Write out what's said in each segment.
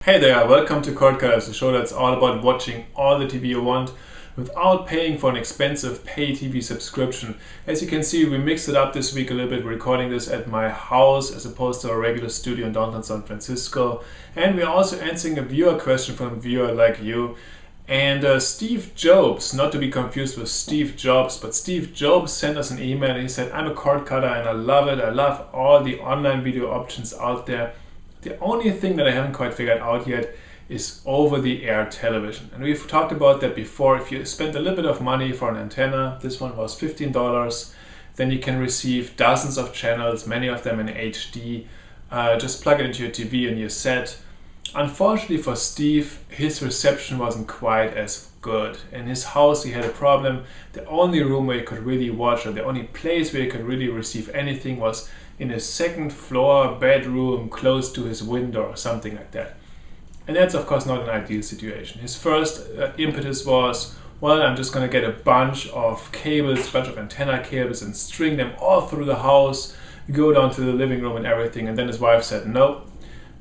Hey there, welcome to Cord Cutters, the show that's all about watching all the TV you want without paying for an expensive pay TV subscription. As you can see, we mixed it up this week a little bit. We're recording this at my house as opposed to a regular studio in downtown San Francisco. And we're also answering a viewer question from a viewer like you. And Steve Jobs, not to be confused with Steve Jobs, but Steve Jobs sent us an email and he said, I'm a cord cutter and I love it. I love all the online video options out there. The only thing that I haven't quite figured out yet is over-the-air television. And we've talked about that before. If you spend a little bit of money for an antenna, this one was $15, then you can receive dozens of channels, many of them in HD. Just plug it into your TV and you're set. Unfortunately for Steve, his reception wasn't quite as good. In his house he had a problem. The only room where he could really watch, or the only place where he could really receive anything, was in his second floor bedroom close to his window or something like that. And that's of course not an ideal situation. His first impetus was, well, I'm just going to get a bunch of cables, a bunch of antenna cables and string them all through the house, go down to the living room and everything. And then his wife said no.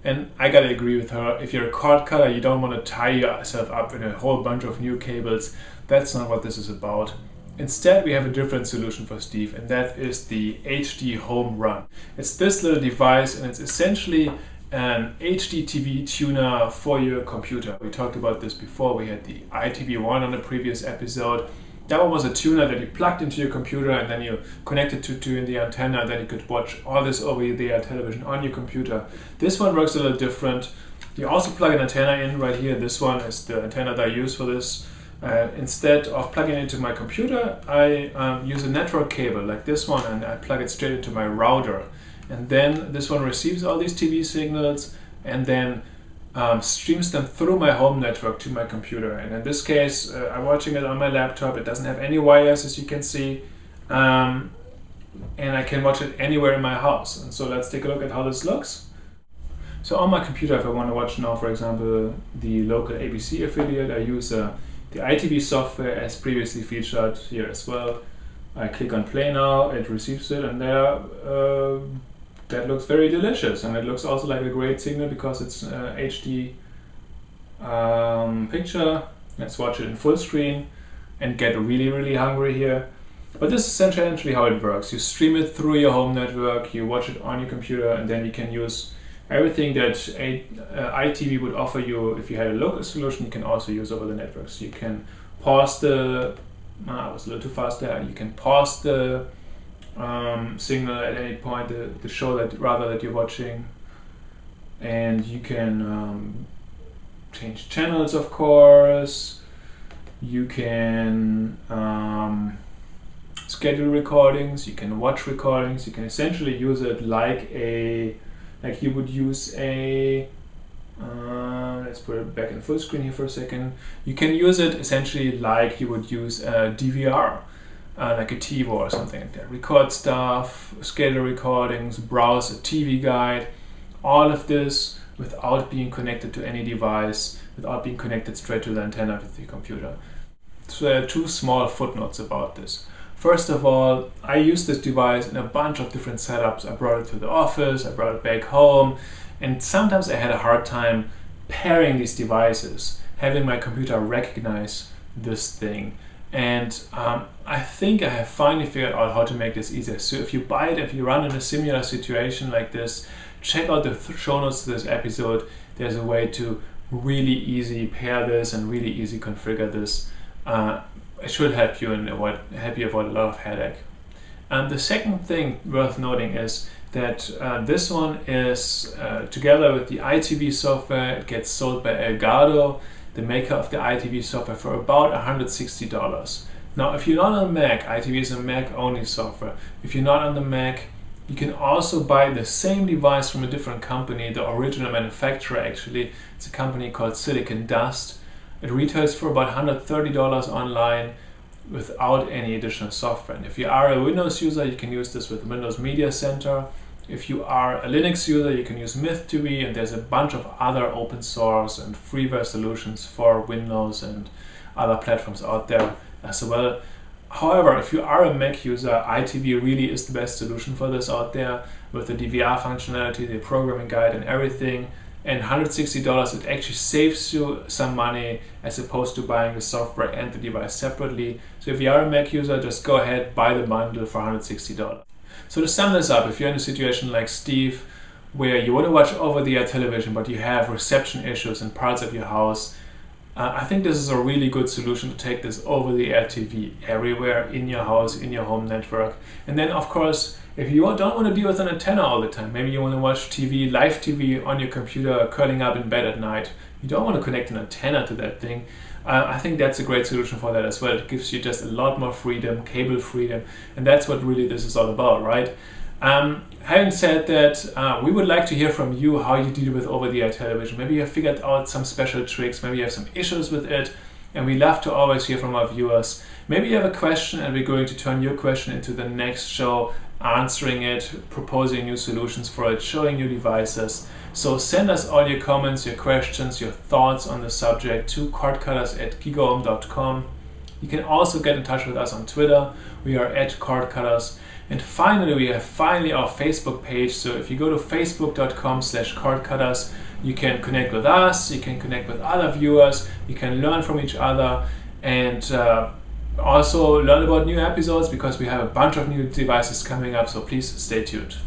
And I gotta agree with her. If you're a cord cutter, you don't want to tie yourself up in a whole bunch of new cables. That's not what this is about. Instead, we have a different solution for Steve, and that is the HDHomerun. It's this little device, and it's essentially an HD TV tuner for your computer. We talked about this before. We had the ITV1 on the previous episode. That one was a tuner that you plugged into your computer and then you connected to the antenna, and then you could watch all this over-the-air television on your computer. This one works a little different. You also plug an antenna in right here. This one is the antenna that I use for this. Instead of plugging it into my computer, I use a network cable like this one, and I plug it straight into my router. And then this one receives all these TV signals and then streams them through my home network to my computer. And in this case, I'm watching it on my laptop. It doesn't have any wires, as you can see, and I can watch it anywhere in my house. And so let's take a look at how this looks. So on my computer, if I want to watch now, for example, the local ABC affiliate, I use the ITV software as previously featured here as well. I click on play now, it receives it, and there that looks very delicious, and it looks also like a great signal because it's HD picture. Let's watch it in full screen and get really hungry here. But this is essentially how it works. You stream it through your home network, you watch it on your computer, and then you can use everything that ITV would offer you. If you had a local solution, you can also use over the network. So you can pause the, I was a little too fast there, you can pause the signal at any point, the show that you're watching, and you can change channels, of course. You can schedule recordings, you can watch recordings. You can essentially use it like you would use a let's put it back in full screen here for a second. You can use it essentially like you would use a DVR, like a TiVo or something like that. Record stuff, schedule recordings, browse a TV guide, all of this without being connected to any device, without being connected straight to the antenna with the computer. So there are two small footnotes about this. First of all, I use this device in a bunch of different setups. I brought it to the office, I brought it back home, and sometimes I had a hard time pairing these devices, having my computer recognize this thing. And I think I have finally figured out how to make this easier. So if you buy it, if you run in a similar situation like this, check out the show notes to this episode. There's a way to really easy pair this and really easy configure this. It should help you and avoid a lot of headache. And the second thing worth noting is that this one is together with the ITV software. It gets sold by Elgato, the maker of the ITV software, for about $160. Now, if you're not on Mac, ITV is a Mac only software. If you're not on the Mac, you can also buy the same device from a different company, the original manufacturer actually. It's a company called Silicon Dust. It retails for about $130 online without any additional software. And if you are a Windows user, you can use this with Windows Media Center. If you are a Linux user, you can use MythTV, and there's a bunch of other open source and freeware solutions for Windows and other platforms out there as well. However, if you are a Mac user, ITV really is the best solution for this out there, with the DVR functionality, the programming guide and everything. and $160, it actually saves you some money as opposed to buying the software and the device separately. So if you are a Mac user, just go ahead, buy the bundle for $160. So to sum this up, if you're in a situation like Steve, where you want to watch over-the-air television, but you have reception issues in parts of your house, I think this is a really good solution to take this over-the-air TV everywhere in your house, in your home network. And then, of course, if you don't want to be with an antenna all the time, maybe you want to watch TV, live TV on your computer, curling up in bed at night, you don't want to connect an antenna to that thing, I think that's a great solution for that as well. It gives you just a lot more freedom, cable freedom, and that's what really this is all about, right? Having said that, we would like to hear from you how you deal with over-the-air television. Maybe you have figured out some special tricks, maybe you have some issues with it, and we love to always hear from our viewers. Maybe you have a question and we're going to turn your question into the next show, answering it, proposing new solutions for it, showing new devices. So send us all your comments, your questions, your thoughts on the subject to cordcutters@gigaohm.com. You can also get in touch with us on Twitter. We are @cordcutters. And finally, we have our Facebook page. So if you go to facebook.com/cordcutters, you can connect with us, you can connect with other viewers, you can learn from each other, and also learn about new episodes, because we have a bunch of new devices coming up, so please stay tuned.